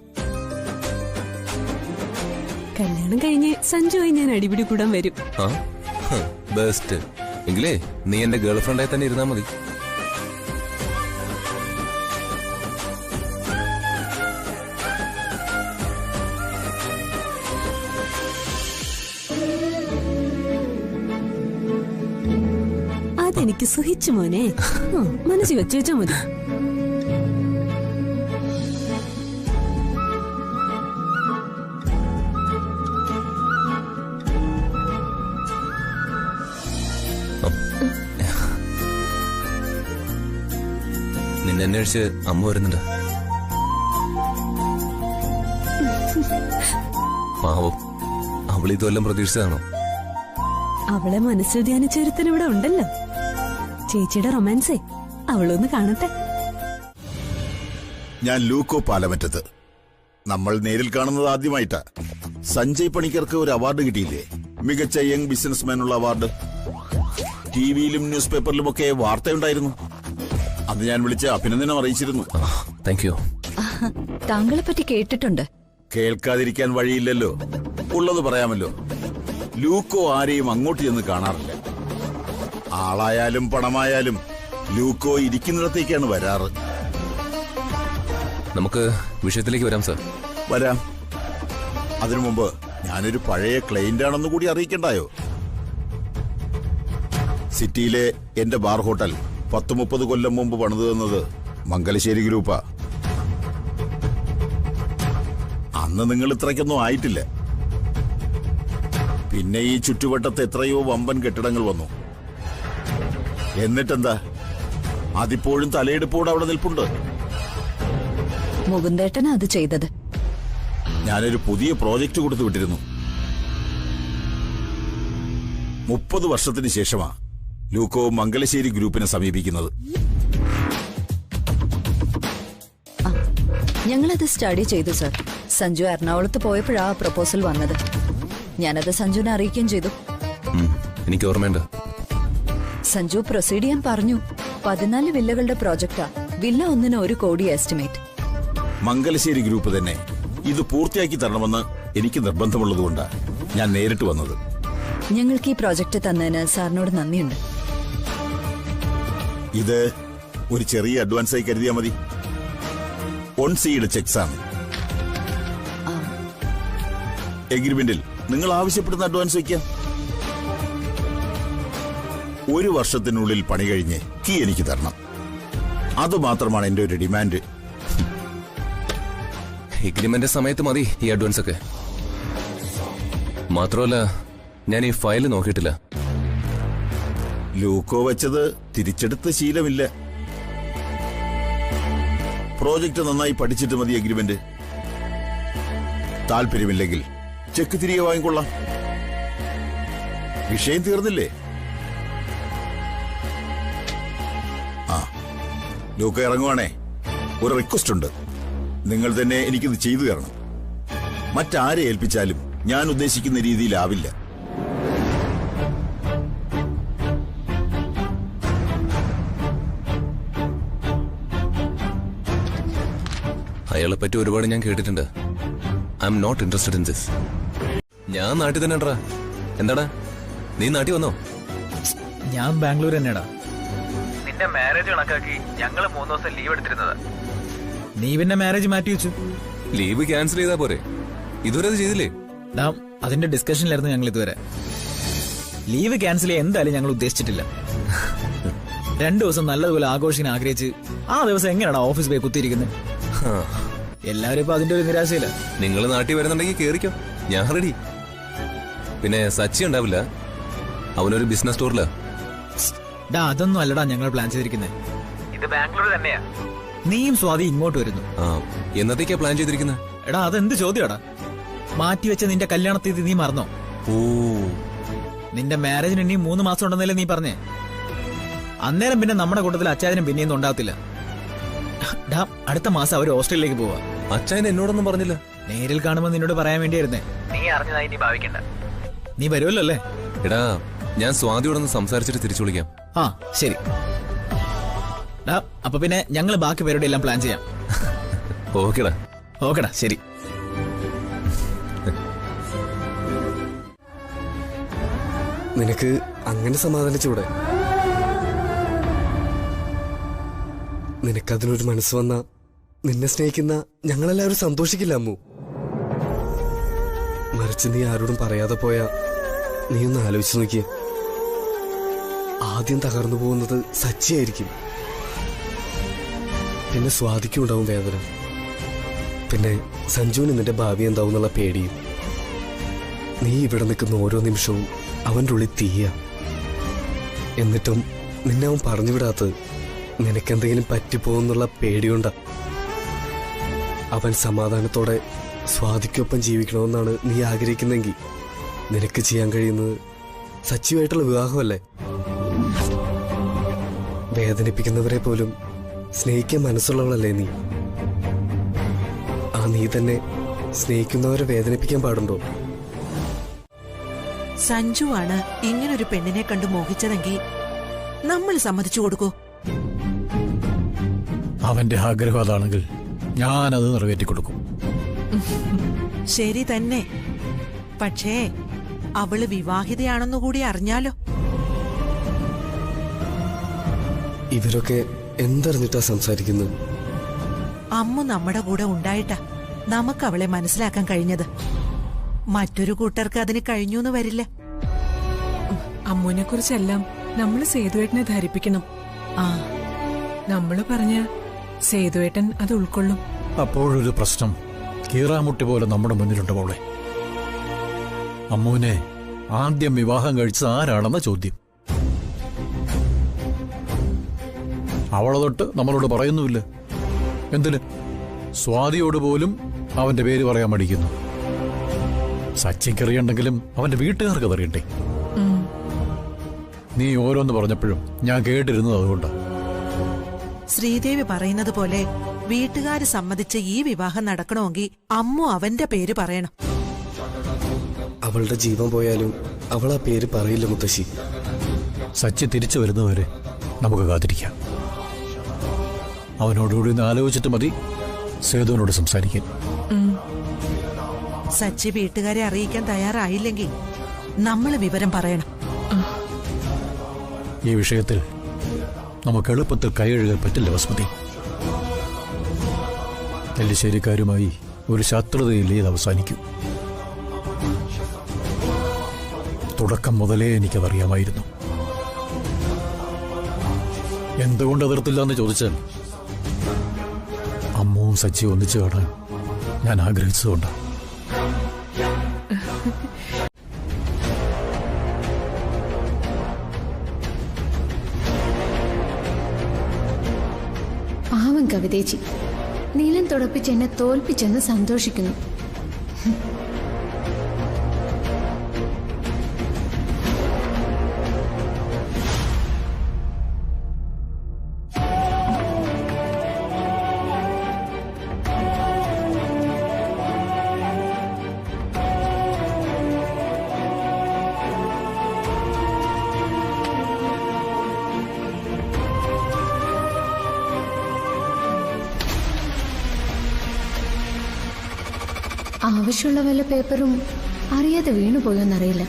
Speaker 4: കല്യാണം കഴിഞ്ഞ് സഞ്ജുവായി ഞാൻ അടിപിടി കൂടാൻ വരും.
Speaker 3: ബെസ്റ്റ്. എങ്കിലേ നീ എന്റെ ഗേൾഫ്രണ്ടായി തന്നെ ഇരുന്നാ മതി.
Speaker 4: എനിക്ക് സുഹിച്ചു മോനെ. മനസ്സിൽ വെച്ചാ മതി.
Speaker 3: നിന്നെ അന്വേഷിച്ച് അമ്മ വരുന്നുണ്ട്. പാവം, അവളിതുവല്ലം പ്രതീക്ഷിച്ചതാണോ?
Speaker 4: അവളെ മനസ്സിൽ ധ്യാനിച്ചൊരുത്തൻ ഇവിടെ ഉണ്ടല്ലോ. ചേച്ചിയുടെ റൊമാൻസേ അവളൊന്ന് കാണട്ടെ.
Speaker 12: ഞാൻ ലൂക്കോ പാലമറ്റത്ത്. നമ്മൾ നേരിൽ കാണുന്നത് ആദ്യമായിട്ടാ. സഞ്ജയ് പണിക്കർക്ക് ഒരു അവാർഡ് കിട്ടിയില്ലേ, മികച്ച യങ് ബിസിനസ്മാനുള്ള അവാർഡ്. ടിവിയിലും ന്യൂസ് പേപ്പറിലുമൊക്കെ വാർത്തയുണ്ടായിരുന്നു. അന്ന് ഞാൻ വിളിച്ച് അഭിനന്ദനം അറിയിച്ചിരുന്നു.
Speaker 3: Thank you.
Speaker 9: താങ്കളെ പറ്റി കേട്ടിട്ടുണ്ട്.
Speaker 12: കേൾക്കാതിരിക്കാൻ വഴിയില്ലല്ലോ, ഉള്ളത് പറയാമല്ലോ. ലൂക്കോ ആരെയും അങ്ങോട്ട് ചെന്ന് കാണാറില്ല. ആളായാലും പണമായാലും ലൂക്കോ ഇരിക്കുന്നിടത്തേക്കാണ് വരാറ്.
Speaker 3: നമുക്ക് വിഷയത്തിലേക്ക് വരാം സർ.
Speaker 12: വരാം. അതിനു മുമ്പ് ഞാനൊരു പഴയ ക്ലയന്റ് ആണെന്ന് കൂടി അറിയിക്കണ്ടായോ? സിറ്റിയിലെ എന്റെ ബാർ ഹോട്ടൽ 10-30 കൊല്ലം മുമ്പ് പണിതു തന്നത് മംഗലശ്ശേരി ഗ്രൂപ്പാ. അന്ന് നിങ്ങൾ ഇത്രയ്ക്കൊന്നും ആയിട്ടില്ല. പിന്നെ ഈ ചുറ്റുവട്ടത്ത് എത്രയോ വമ്പൻ കെട്ടിടങ്ങൾ വന്നു. എന്നിട്ടെന്താ, അതിപ്പോഴും തലയെടുപ്പോടെ അവിടെ നിൽപ്പുണ്ട്.
Speaker 9: മുകുന്ദേട്ടനാ അത് ചെയ്തത്.
Speaker 12: ഞാനൊരു പുതിയ പ്രോജക്റ്റ് കൊടുത്തു വിട്ടിരുന്നു. 30 വർഷത്തിന് ശേഷമാ ലൂക്കോ മംഗലശ്ശേരി ഗ്രൂപ്പിനെ സമീപിക്കുന്നത്.
Speaker 9: ഞങ്ങളത് സ്റ്റഡി ചെയ്തു സർ. സഞ്ജു എറണാകുളത്ത് പോയപ്പോഴാ പ്രപ്പോസൽ വന്നത്. ഞാനത് സഞ്ജുവിനെ അറിയിക്കുകയും ചെയ്തു.
Speaker 3: എനിക്ക് ഓർമ്മയുണ്ട്.
Speaker 9: സഞ്ജു പ്രൊസീഡ് ചെയ്യാൻ പറഞ്ഞു. 14 വില്ലകളുടെ പ്രോജക്റ്റാ. വില്ല ഒന്നിന് 1 കോടി എസ്റ്റിമേറ്റ്.
Speaker 12: മംഗലശ്ശേരി ഗ്രൂപ്പ് തന്നെ ഇത് പൂർത്തിയാക്കി തരണമെന്ന് എനിക്ക് നിർബന്ധമുള്ളതുകൊണ്ടാ ഞാൻ നേരിട്ട് വന്നത്.
Speaker 9: ഞങ്ങൾക്ക് ഈ പ്രോജക്റ്റ് തന്നതിന് സാറിനോട് നന്ദിയുണ്ട്.
Speaker 12: ഇത് ഒരു ചെറിയ അഡ്വാൻസായി കരുതിയാൽ മതി. 1 സീഡ് ചെക്സ് ആണ്. എഗ്രിമെന്റിൽ നിങ്ങൾ ആവശ്യപ്പെടുന്ന അഡ്വാൻസ് വയ്ക്കാം. 1 വർഷത്തിനുള്ളിൽ പണി കഴിഞ്ഞ് കീ എനിക്ക് തരണം. അതുമാത്രമാണ് എന്റെ ഒരു ഡിമാൻഡ്.
Speaker 3: എഗ്രിമെന്റ് സമയത്ത് മതി ഈ അഡ്വാൻസ് ഒക്കെ. മാത്രമല്ല, ഞാൻ ഈ ഫയൽ നോക്കിയിട്ടില്ല.
Speaker 12: ലൂക്കോ വെച്ചത് തിരിച്ചെടുത്ത ശീലമില്ല. പ്രോജക്റ്റ് നന്നായി പഠിച്ചിട്ട് മതി എഗ്രിമെന്റ്. താല്പര്യമില്ലെങ്കിൽ ചെക്ക് തിരികെ വാങ്ങിക്കൊള്ളാം. വിഷയം തീർന്നില്ലേ? ആ, ലൂക്കോ ഇറങ്ങുവാണേ. ഒരു റിക്വസ്റ്റ് ഉണ്ട്. നിങ്ങൾ തന്നെ എനിക്കിത് ചെയ്തു തരണം. മറ്റാരെ ഏൽപ്പിച്ചാലും ഞാൻ ഉദ്ദേശിക്കുന്ന രീതിയിലാവില്ല.
Speaker 3: അയാളെ പറ്റി ഒരുപാട് ഞാൻ കേട്ടിട്ടുണ്ട്. I am not interested in this. ഞാൻ നാട്ടിൽ തന്നെ ഉണ്ടാ. എന്താടാ, നീ നാട്ടിൽ വന്നോ?
Speaker 13: ഞാൻ ബാംഗ്ലൂർ തന്നെയാടാ.
Speaker 14: നിന്റെ മാരേജ് കണക്കാക്കി ഞങ്ങള് 3 ദിവസം ലീവ് എടുത്തിരുന്നത്.
Speaker 13: നീ പിന്നെ മാരേജ് മാറ്റി വെച്ചു.
Speaker 3: ലീവ് ക്യാൻസൽ ചെയ്താ പോരെ? ഇതുവരെ അത് ചെയ്തില്ലേ?
Speaker 13: അതിന്റെ ഡിസ്കഷനിലായിരുന്നു ഞങ്ങൾ ഇതുവരെ. ലീവ് ക്യാൻസൽ ചെയ്യാൻ എന്തായാലും ഞങ്ങൾ ഉദ്ദേശിച്ചിട്ടില്ല. 2 ദിവസം നല്ലതുപോലെ ആഘോഷിക്കാൻ ആഗ്രഹിച്ച് ആ ദിവസം എങ്ങനെയാണോ ഓഫീസ് പോയി കുത്തിയിരിക്കുന്നത്? എല്ലാവരും ഇപ്പൊ അതിന്റെ ഒരു നിരാശയില്ല.
Speaker 3: നിങ്ങൾ നാട്ടിൽ വരുന്നുണ്ടെങ്കിൽ കേറിക്കോ, ഞാൻ റെഡി. പിന്നെ സച്ചി ഉണ്ടാവില്ല, അവനൊരു ബിസിനസ് സ്റ്റോറിലാ.
Speaker 13: അതൊന്നും അല്ലടാ ഞങ്ങൾ പ്ലാൻ ചെയ്തിരിക്കുന്നത്.
Speaker 14: ഇത് ബാംഗ്ലൂർ തന്നെയാ.
Speaker 13: നീയും സ്വാതി ഇങ്ങോട്ട് വരുന്നു.
Speaker 3: എന്നത്തേക്കാ പ്ലാൻ ചെയ്തിരിക്കുന്നത്?
Speaker 13: എടാ അതെന്ത് ചോദ്യടാ? മാറ്റിവെച്ച നിന്റെ കല്യാണത്തീയതി നീ മറന്നോ?
Speaker 3: ഓ,
Speaker 13: നിന്റെ മാരേജിന് ഇനി 3 മാസം ഉണ്ടെന്നല്ലേ നീ പറഞ്ഞേ? അന്നേരം പിന്നെ നമ്മുടെ കൂട്ടത്തിൽ അച്ചായനും പിന്നെയൊന്നും ഉണ്ടാകത്തില്ല. അടുത്ത മാസം അവര് ഓസ്ട്രേലിയയിലേക്ക് പോവാ.
Speaker 3: അച്ചായൻ എന്നോടൊന്നും പറഞ്ഞില്ല.
Speaker 13: നേരിൽ കാണുമ്പോൾ നിന്നോട് പറയാൻ വേണ്ടിയായിരുന്നേ.
Speaker 14: നീ അറിഞ്ഞതായി നീ ഭാവിക്കണ്ട.
Speaker 13: നീ വരുമല്ലോ അല്ലേ?
Speaker 3: എടാ, ഞാൻ സ്വാതിയോടൊന്ന് സംസാരിച്ചിട്ട് തിരിച്ചു വിളിക്കാം.
Speaker 13: ആ ശരി. അപ്പൊ പിന്നെ ഞങ്ങൾ ബാക്കി പരിപാടി എല്ലാം പ്ലാൻ ചെയ്യാം.
Speaker 3: ഓക്കെടാ.
Speaker 13: ഓക്കെടാ, ശരി.
Speaker 7: നിനക്ക് അങ്ങനെ സമാധാനിച്ചൂടെ? നിനക്കതിനൊരു മനസ്സ് വന്ന നിന്നെ സ്നേഹിക്കുന്ന ഞങ്ങളെല്ലാവരും സന്തോഷിക്കില്ല അമ്മു. മറിച്ച് നീ ആരോടും പറയാതെ പോയാ നീ ഒന്ന് ആലോചിച്ചു നോക്കിയേ. ആദ്യം തകർന്നു പോകുന്നത് സച്ചിയായിരിക്കും. പിന്നെ സ്വാതിക്കും ഉണ്ടാവും വേദന. പിന്നെ സഞ്ജുവിന് നിന്റെ ഭാവി എന്താവും എന്നുള്ള പേടിയും. നീ ഇവിടെ നിൽക്കുന്ന ഓരോ നിമിഷവും അവൻ്റെ ഉള്ളിൽ തീയ. എന്നിട്ടും നിന്നെ അവൻ പറഞ്ഞുവിടാത്തത് നിനക്കെന്തെങ്കിലും പറ്റിപ്പോന്നുള്ള പേടിയുണ്ട. അവൻ സമാധാനത്തോടെ സ്വാതിക്കൊപ്പം ജീവിക്കണമെന്നാണ് നീ ആഗ്രഹിക്കുന്നെങ്കിൽ നിനക്ക് ചെയ്യാൻ കഴിയുന്നത് സച്ചിയുമായിട്ടുള്ള വിവാഹമല്ലേ? വേദനിപ്പിക്കുന്നവരെ പോലും സ്നേഹിക്കാൻ മനസ്സുള്ളവളല്ലേ നീ? ആ നീ തന്നെ സ്നേഹിക്കുന്നവരെ വേദനിപ്പിക്കാൻ പാടുണ്ടോ?
Speaker 15: സഞ്ജുവാണ് ഇങ്ങനൊരു പെണ്ണിനെ കണ്ടു മോഹിച്ചതെങ്കിൽ നമ്മൾ സമ്മതിച്ചു കൊടുക്കൂ.
Speaker 5: അവന്റെ ആഗ്രഹം അതാണെങ്കിൽ ഞാനത് നിറവേറ്റിക്കൊടുക്കും.
Speaker 15: ശരി തന്നെ. പക്ഷേ അവള് വിവാഹിതയാണെന്നുകൂടി അറിഞ്ഞാലോ?
Speaker 7: ഇവരൊക്കെ എന്തറിഞ്ഞിട്ടാ സംസാരിക്കുന്നത്?
Speaker 15: അമ്മ നമ്മുടെ കൂടെ ഉണ്ടായിട്ടാ നമുക്ക് അവളെ മനസ്സിലാക്കാൻ കഴിഞ്ഞത്. മറ്റൊരു കൂട്ടർക്ക് അതിന് കഴിഞ്ഞൂന്ന് വരില്ല.
Speaker 10: അമ്മുവിനെ കുറിച്ചെല്ലാം നമ്മള് സേതുവേട്ടനെ ധരിപ്പിക്കണം. നമ്മള് പറഞ്ഞ സേതുവേട്ടൻ അത് ഉൾക്കൊള്ളും.
Speaker 5: അപ്പോഴൊരു പ്രശ്നം കീറാമുട്ടി പോലെ നമ്മുടെ മുന്നിലുണ്ട് മോളെ. അമ്മുവിനെ ആദ്യം വിവാഹം കഴിച്ചത് ആരാണെന്ന ചോദ്യം. അവളെ തൊട്ട് നമ്മളോട് പറയുന്നുമില്ല. എന്തിന്? സ്വാതിയോട് പോലും അവന്റെ പേര് പറയാൻ മടിക്കുന്നു. സച്ചിക്കറിയണ്ടെങ്കിലും അവന്റെ വീട്ടുകാർക്ക് അറിയണ്ടേ? നീ ഓരോന്ന് പറഞ്ഞപ്പോഴും ഞാൻ കേട്ടിരുന്നത് അതുകൊണ്ടാണ്.
Speaker 15: ശ്രീദേവി പറയുന്നത് പോലെ വീട്ടുകാര് സമ്മതിച്ച് ഈ വിവാഹം നടക്കണമെങ്കിൽ അമ്മു അവന്റെ പേര് പറയണം.
Speaker 7: അവളുടെ ജീവൻ പോയാലും അവൾ ആ പേര് പറയില്ല മുത്തശ്ശി.
Speaker 5: സച്ചി തിരിച്ചു വരുന്നവരെ നമുക്ക് കാത്തിരിക്കാം. അവനോടുകൂടി ഒന്ന് ആലോചിച്ചിട്ട് മതി സേതുവിനോട് സംസാരിക്കാൻ.
Speaker 15: സച്ചി വീട്ടുകാരെ അറിയിക്കാൻ തയ്യാറായില്ലെങ്കിൽ നമ്മൾ വിവരം പറയണം.
Speaker 5: ഈ വിഷയത്തിൽ നമുക്ക് എളുപ്പത്തിൽ കൈയഴുകാൻ പറ്റില്ല വസുമതി. നെല്ലിശ്ശേരിക്കാരുമായി ഒരു ശത്രുതയില്ലേ ഇത് അവസാനിക്കും. തുടക്കം മുതലേ എനിക്കതറിയാമായിരുന്നു. എന്തുകൊണ്ട് എതിർത്തില്ല എന്ന് ചോദിച്ചാൽ അമ്മുവും സച്ചിയും ഒന്നിച്ചു കാണാൻ ഞാൻ ആഗ്രഹിച്ചതുകൊണ്ടാണ്.
Speaker 2: പാവം കവിതേച്ചി നീലം തുടപ്പിച്ച് എന്നെ തോൽപ്പിച്ചെന്ന് സന്തോഷിക്കുന്നു. ആവശ്യമുള്ള വല്ല പേപ്പറും അറിയാതെ വീണുപോയോന്നറിയില്ല.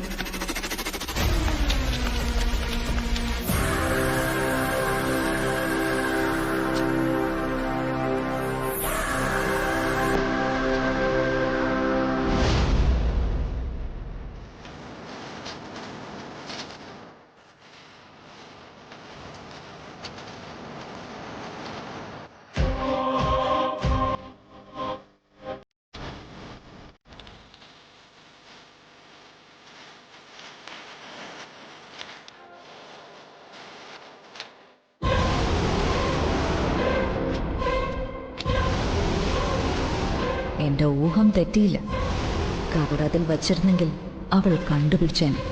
Speaker 9: എന്റെ ഊഹം തെറ്റിയില്ല. കവടതിൽ വച്ചിരുന്നെങ്കിൽ അവൾ കണ്ടുപിടിച്ചേനെ.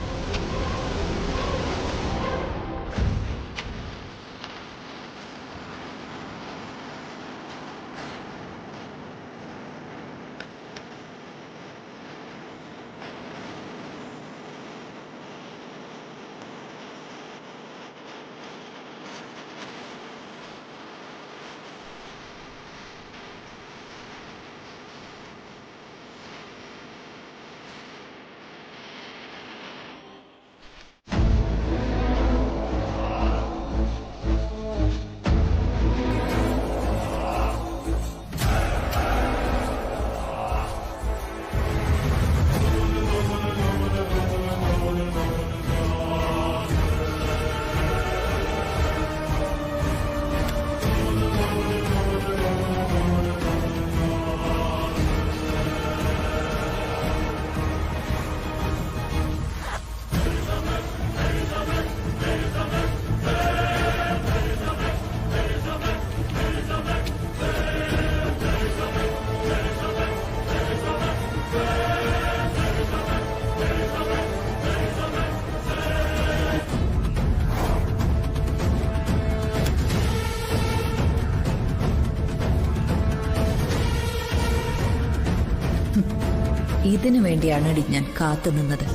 Speaker 9: ഇതിനു വേണ്ടിയാണടി ഞാൻ കാത്തുനിന്നത്.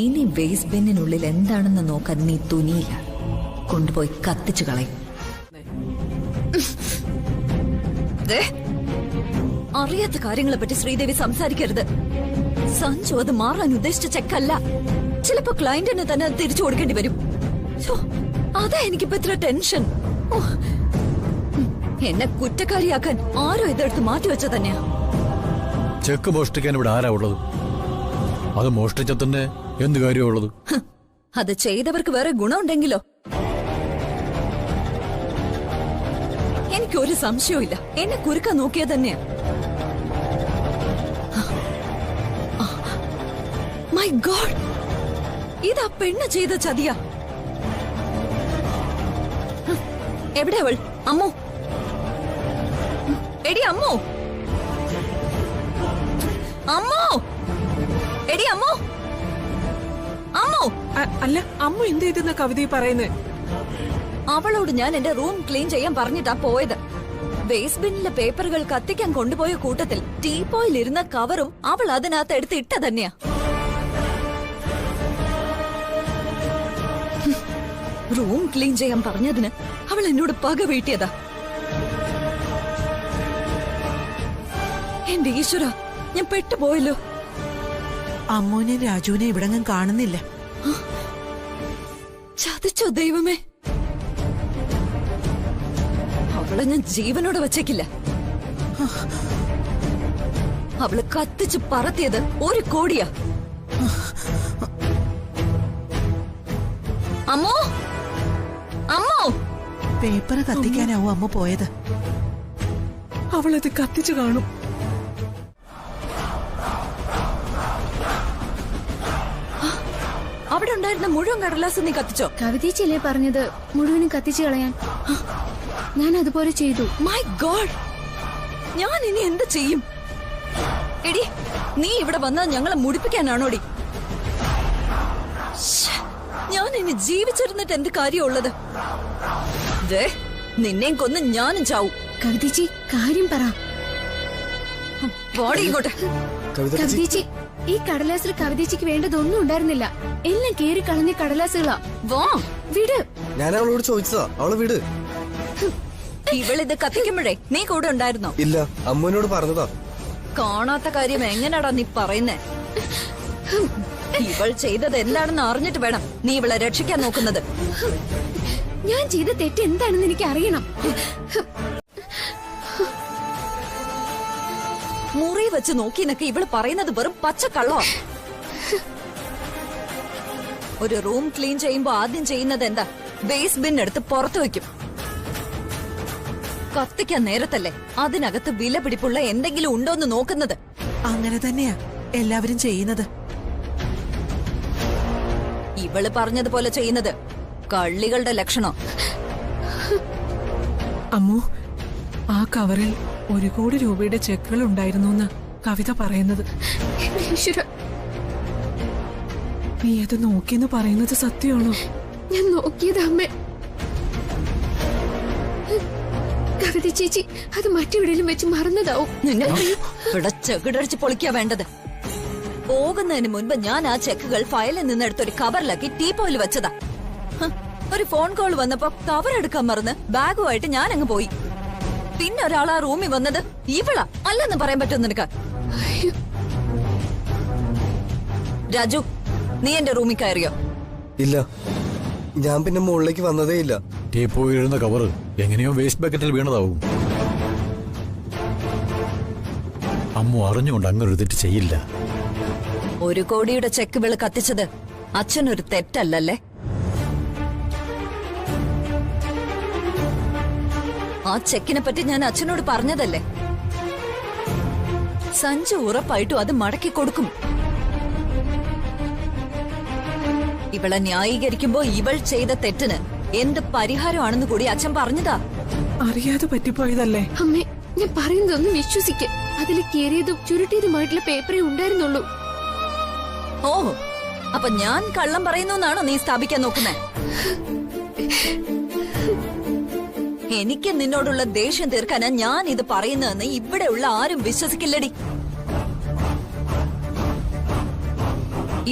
Speaker 9: ഇനി വേസ്റ്റ് ബിന്നിനുള്ളിൽ എന്താണെന്ന് നോക്കാൻ നീ തുനിയില്ല. കൊണ്ടുപോയി കത്തിച്ചു കളയും. അറിയാത്ത കാര്യങ്ങളെ പറ്റി ശ്രീദേവി സംസാരിക്കരുത്. സഞ്ജു അത് മാറാൻ ഉദ്ദേശിച്ച ചെക്കല്ല. ചിലപ്പോ ക്ലയന്റിന് തന്നെ തിരിച്ചു കൊടുക്കേണ്ടി വരും. അതാ എനിക്കിപ്പോ ഇത്ര ടെൻഷൻ. എന്നെ കുറ്റക്കാരിയാക്കാൻ ആരോ ഇതെടുത്ത് മാറ്റിവെച്ച തന്നെയാ.
Speaker 5: ചെക്ക് മോഷ്ടിക്കാൻ ഇവിടെ ആരാ ഉള്ളത്? അത് മോഷ്ടിച്ച തന്നെ എന്ത് കാര്യമുള്ളത്?
Speaker 9: അത് ചെയ്തവർക്ക് വേറെ ഗുണമുണ്ടെങ്കിലോ? എനിക്കൊരു സംശയവും ഇല്ല. എന്നെ കുരുക്കാൻ നോക്കിയത് തന്നെയാ. മൈ ഗോഡ്, ഇതാ പെണ്ണ് ചെയ്ത ചതിയാ. എവിടെ അവൾ? അമ്മോ, എടി അമ്മോ, അമ്മോ, എടി അമ്മോ, അമ്മോ.
Speaker 10: അല്ല, അമ്മ എന്ത് ചെയ്തെന്ന കവിതയെ പറയുന്നേ?
Speaker 9: അവളോട് ഞാൻ എന്റെ റൂം ക്ലീൻ ചെയ്യാൻ പറഞ്ഞിട്ടാ പോയത്. വേസ്റ്റ് ബിന്നിലെ പേപ്പറുകൾ കത്തിക്കാൻ കൊണ്ടുപോയ കൂട്ടത്തിൽ ടീപ്പോയിൽ ഇരുന്ന കവറും അവൾ അതിനകത്ത് എടുത്ത് ഇട്ട തന്നെയാ. റൂം ക്ലീൻ ചെയ്യാൻ പറഞ്ഞതിന് അവൾ എന്നോട് പക വീട്ടിയതാ. എന്റെ ഈശ്വര, ഞാൻ പെട്ടുപോയല്ലോ.
Speaker 15: അമ്മൂനെ രാജുവിനെ ഇവിടെങ്ങും കാണുന്നില്ല.
Speaker 9: ചതിച്ചോ ദൈവമേ. അവളെ ഞാൻ ജീവനോടെ വച്ചേക്കില്ല. അവള് കത്തിച്ച് പറത്തിയത് 1 കോടിയാ. അമ്മോ, അമ്മോ.
Speaker 15: പേപ്പർ കത്തിക്കാനാവും അമ്മ പോയത്.
Speaker 10: അവളത് കത്തിച്ചു കാണും.
Speaker 9: അവിടെ ഉണ്ടായിരുന്ന മുഴുവൻ കടലാസ് നീ കത്തിച്ചോ?
Speaker 2: കവിതേച്ചല്ലേ പറഞ്ഞത് മുഴുവനും കത്തിച്ചു കളയാൻ. ഞാൻ അതുപോലെ ചെയ്തു.
Speaker 9: മൈ ഗോഡ്, ഞാൻ ഇനി എന്ത് ചെയ്യും? എടി, നീ ഇവിടെ വന്നാൽ ഞങ്ങളെ മുടിപ്പിക്കാനാണോടി? ഞാൻ ഇനി ജീവിച്ചിരുന്നിട്ട് എന്ത് കാര്യമുള്ളത്? നിന്നെയും കൊന്ന് ഞാനും ചാവും.
Speaker 2: കവിതേച്ചി, കാര്യം പറ.
Speaker 9: ബോഡി ഇങ്ങോട്ട്.
Speaker 2: കവിതേച്ചി, ഈ കടലാസിൽ കവിതേച്ചിക്ക് വേണ്ടതൊന്നും ഉണ്ടായിരുന്നില്ല. എല്ലാം കേറി കളഞ്ഞ കടലാസുകളാ.
Speaker 9: വാ,
Speaker 2: വിട്.
Speaker 7: ഞാൻ അവളോട് ചോദിച്ചതാ, അവള് വിട്.
Speaker 9: ഇവളിത് കത്തിക്കുമ്പോഴേ നീ കൂടെ ഉണ്ടായിരുന്നോ?
Speaker 7: ഇല്ല, അമ്മൂനോട് പറഞ്ഞതാ.
Speaker 9: കാണാത്ത കാര്യം എങ്ങനെയാടാ നീ പറയുന്നേ? ഇവൾ ചെയ്തത് എന്താണെന്ന് അറിഞ്ഞിട്ട് വേണം നീ ഇവളെ രക്ഷിക്കാൻ നോക്കുന്നത്.
Speaker 2: ഞാൻ ചെയ്ത തെറ്റ് എന്താണെന്ന് എനിക്ക് അറിയണം.
Speaker 9: മുറി വെച്ച് നോക്കിന്നൊക്കെ ഇവള് പറയുന്നത് വെറും പച്ചക്കള്ളോ. ഒരു റൂം ക്ലീൻ ചെയ്യുമ്പോ ആദ്യം ചെയ്യുന്നത് എന്താ? വേസ്റ്റ് ബിൻ എടുത്ത് പുറത്തു വെക്കും. കത്തിക്കാൻ നേരത്തല്ലേ അതിനകത്ത് വില പിടിപ്പുള്ള എന്തെങ്കിലും ഉണ്ടോന്ന് നോക്കുന്നത്.
Speaker 15: അങ്ങനെ തന്നെയാ എല്ലാവരും ചെയ്യുന്നത്.
Speaker 9: ഇവള് പറഞ്ഞതുപോലെ ചെയ്യുന്നത് കള്ളികളുടെ ലക്ഷണം.
Speaker 10: അമ്മു, ആ കവറിൽ 1 കോടി രൂപയുടെ ചെക്കുകൾ ഉണ്ടായിരുന്നു കവിത പറയുന്നത്. നീ അത് നോക്കിയെന്ന് പറയുന്നത് സത്യമാണോ?
Speaker 2: ഞാൻ നോക്കിയത് അമ്മേ. കവിത ചേച്ചി അത് മറ്റെവിടെയും വെച്ച് മറന്നതാവും.
Speaker 9: ഇവിടെ ചെകിടടിച്ച് പൊളിക്കാ വേണ്ടത്. പോകുന്നതിന് മുൻപ് ഞാൻ ആ ചെക്കുകൾ ഫയലിൽ നിന്നെടുത്തൊരു കവറിലാക്കി ടീപ്പോയിൽ വെച്ചതാ. ഒരു ഫോൺ കോൾ വന്നപ്പോ കവർ എടുക്കാൻ മറന്ന് ബാഗുമായിട്ട് ഞാൻ അങ്ങ് പോയി. പിന്നെ ഒരാൾ ആ റൂമിൽ വന്നത് ഇവളാ അല്ലെന്ന് പറയാൻ പറ്റും നിനക്ക്? രാജു, നീ എന്റെ റൂമിൽ കയറിയോ?
Speaker 7: ഇല്ല, ഞാൻ പിന്നെ മുകളിലേക്ക് വന്നതേ ഇല്ല.
Speaker 5: ടീപ്പോയിരുന്ന കവറ് എങ്ങനെയോ വേസ്റ്റ് ബക്കറ്റിൽ വീണതാവും. അമ്മു അറിഞ്ഞുകൊണ്ട് അങ്ങനൊരു തെറ്റ് ചെയ്യില്ല.
Speaker 9: 1 കോടിയുടെ ചെക്ക് വിള കത്തിച്ചത് അച്ഛനൊരു തെറ്റല്ലല്ലേ? ആ ചെക്കിനെ പറ്റി ഞാൻ അച്ഛനോട് പറഞ്ഞതല്ലേ? സഞ്ജു ഉറപ്പായിട്ടും അത് മടക്കി കൊടുക്കും. ഇവളെ ന്യായീകരിക്കുമ്പോ ഇവൾ ചെയ്ത തെറ്റിന് എന്ത് പരിഹാരമാണെന്ന് കൂടി അച്ഛൻ പറഞ്ഞതാ.
Speaker 10: അറിയാതെ പറ്റിപ്പോയതല്ലേ?
Speaker 2: അമ്മേ, ഞാൻ പറയുന്നതൊന്നും വിശ്വസിക്ക്. അതിൽ കീറിയതും ചുരുട്ടിയതുമായിട്ടുള്ള പേപ്പറേ ഉണ്ടായിരുന്നുള്ളൂ.
Speaker 9: ഓ, അപ്പൊ ഞാൻ കള്ളം പറയുന്നു നീ സ്ഥാപിക്കാൻ നോക്കുന്നേ? എനിക്ക് നിന്നോടുള്ള ദേഷ്യം തീർക്കാനാ ഞാൻ ഇത് പറയുന്നതെന്ന് ഇവിടെയുള്ള ആരും വിശ്വസിക്കില്ലടി.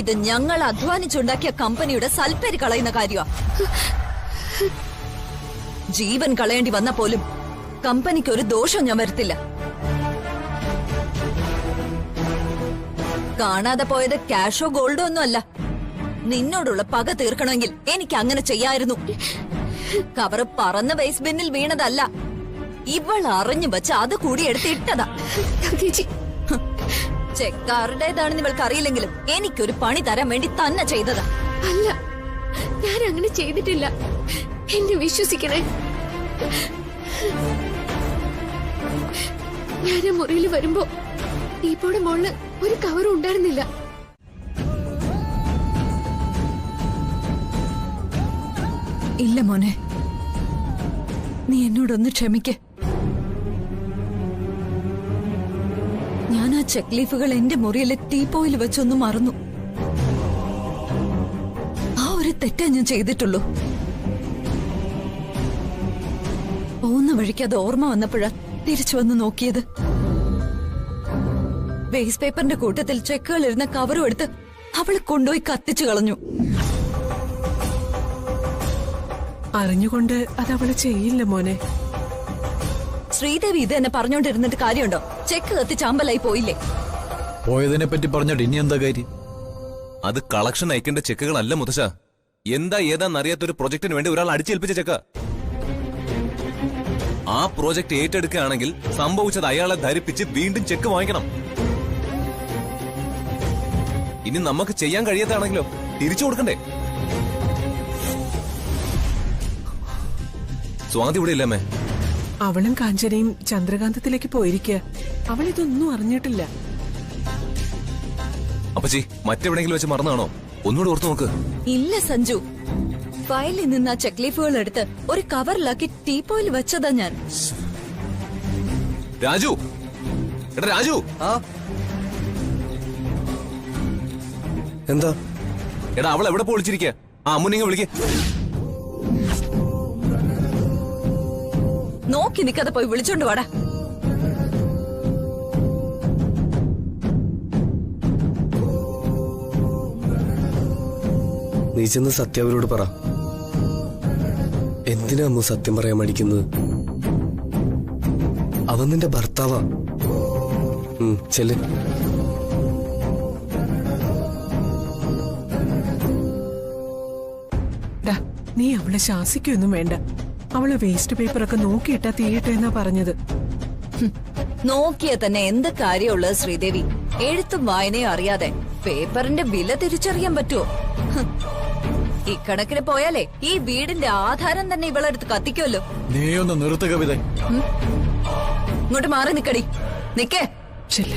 Speaker 9: ഇത് ഞങ്ങൾ അധ്വാനിച്ചുണ്ടാക്കിയ കമ്പനിയുടെ സൽപ്പേര് കളയുന്ന കാര്യമാ. ജീവൻ കളയേണ്ടി വന്ന പോലും കമ്പനിക്ക് ഒരു ദോഷം ഞാൻ വരുത്തില്ല. കാണാതെ പോയത് ക്യാഷോ ഗോൾഡോ ഒന്നും അല്ല. നിന്നോടുള്ള പക തീർക്കണമെങ്കിൽ എനിക്ക് അങ്ങനെ ചെയ്യായിരുന്നു. കവറ് പറന്ന് വേസ്റ്റ് ബിന്നിൽ വീണതല്ല, ഇവൾ അറിഞ്ഞു വെച്ച് അത് കൂടി എടുത്തിട്ടതാ. ചെക്കാരുടേതാണെന്ന് ഇവൾക്ക് അറിയില്ലെങ്കിലും എനിക്കൊരു പണി തരാൻ വേണ്ടി തന്നെ ചെയ്തതാ.
Speaker 2: അല്ല, ഞാൻ അങ്ങനെ ചെയ്തിട്ടില്ല. എന്നെ വിശ്വസിക്കണേ. ഞാൻ മുറിയിൽ വരുമ്പോ ടീപ്പോടെ മോളില് ഒരു കവറും ഉണ്ടായിരുന്നില്ല.
Speaker 9: ഇല്ല മോനെ, നീ എന്നോടൊന്ന് ക്ഷമിക്ക്. ഞാൻ ആ ചെക്ക് ലീഫുകൾ എന്റെ മുറിയിലെ ടീപ്പോയിൽ വെച്ചൊന്ന് മറന്നു. ആ ഒരു തെറ്റേ ഞാൻ ചെയ്തിട്ടുള്ളൂ. പോകുന്ന വഴിക്ക് അത് ഓർമ്മ വന്നപ്പോഴാ തിരിച്ചു വന്ന് നോക്കിയത്. വേസ്റ്റ് പേപ്പറിന്റെ കൂട്ടത്തിൽ ചെക്കുകൾ ഇരുന്ന കവറും എടുത്ത് അവള് കൊണ്ടുപോയി കത്തിച്ചു കളഞ്ഞു.
Speaker 10: അറിഞ്ഞുകൊണ്ട് അതവള് ചെയ്യില്ല മോനെ.
Speaker 9: ശ്രീദേവി ഇത് എന്നെ പറഞ്ഞോണ്ടിരുന്നിട്ട് കാര്യമുണ്ടോ? ചെക്ക് കത്തി ചാമ്പലായി പോയില്ലേ?
Speaker 5: പോയതിനെ പറ്റി പറഞ്ഞിട്ട് ഇനി എന്താ കാര്യം?
Speaker 3: അത് കളക്ഷൻ അയക്കേണ്ട ചെക്കുകളല്ല മുത്തശ്ശ. എന്താ ഏതാന്നറിയാത്തൊരു പ്രൊജക്ടിന് വേണ്ടി ഒരാൾ അടിച്ചേൽപ്പിച്ച ചെക്ക. ആ പ്രോജക്ട് ഏറ്റെടുക്കുകയാണെങ്കിൽ സംഭവിച്ചത് അയാളെ ധരിപ്പിച്ച് വീണ്ടും ചെക്ക് വാങ്ങിക്കണം. ഇനി നമുക്ക് ചെയ്യാൻ കഴിയാത്താണെങ്കിലോ തിരിച്ചു കൊടുക്കണ്ടേ? സ്വാതി ഇവിടെ ഇല്ലമ്മേ.
Speaker 10: അവളും കാഞ്ചനയും ചന്ദ്രകാന്തത്തിലേക്ക് പോയിരിക്കുക. അവൾ ഇതൊന്നും അറിഞ്ഞിട്ടില്ല.
Speaker 3: അപ്പച്ചി മറ്റെവിടെങ്കിലും വെച്ച് മറന്നാണോ? ഒന്നുകൂടെ ഓർത്തു നോക്ക്.
Speaker 9: ഇല്ല സഞ്ജു, ഫയലിൽ നിന്ന് ആ ചെക്ക് ലീഫുകൾ എടുത്ത് ഒരു കവറിലാക്കി ടീപ്പോയിൽ വെച്ചതാ ഞാൻ.
Speaker 3: രാജു, എടാ രാജു.
Speaker 7: എന്താ?
Speaker 3: എടാ അവൾ എവിടെ പൊളിച്ചിരിക്കുക? ആ അമ്മുനിങ്ങ വിളിക്കേ.
Speaker 9: നോക്കി നിൽക്കാതെ പോയി വിളിച്ചോണ്ട് വാടാ.
Speaker 7: നീ ചെന്ന് സത്യം അവരോട് പറ. എന്തിനാ അമ്മ സത്യം പറയാൻ മടിക്കുന്നത്? അവൻ നിന്റെ ഭർത്താവാ. ചെല്ല്.
Speaker 10: നീ അവളെ ശാസിക്കൊന്നും വേണ്ട. അവള് വേസ്റ്റ് പേപ്പറൊക്കെ നോക്കിയിട്ടാ തീയട്ടെ എന്നാ പറഞ്ഞത്.
Speaker 9: നോക്കിയാ തന്നെ എന്ത് കാര്യമുള്ളത് ശ്രീദേവി? എഴുത്തും വായനയും അറിയാതെ പേപ്പറിന്റെ വില തിരിച്ചറിയാൻ പറ്റുമോ? ഇക്കണക്കിന് പോയാലേ ഈ വീടിന്റെ ആധാരം തന്നെ ഇവളെടുത്ത് കത്തിക്കുമല്ലോ.
Speaker 5: നീ ഒന്ന് നിർത്തുക കവിത.
Speaker 9: ഇങ്ങോട്ട് മാറി നിക്കടി. നിക്കേ.
Speaker 10: ശരി.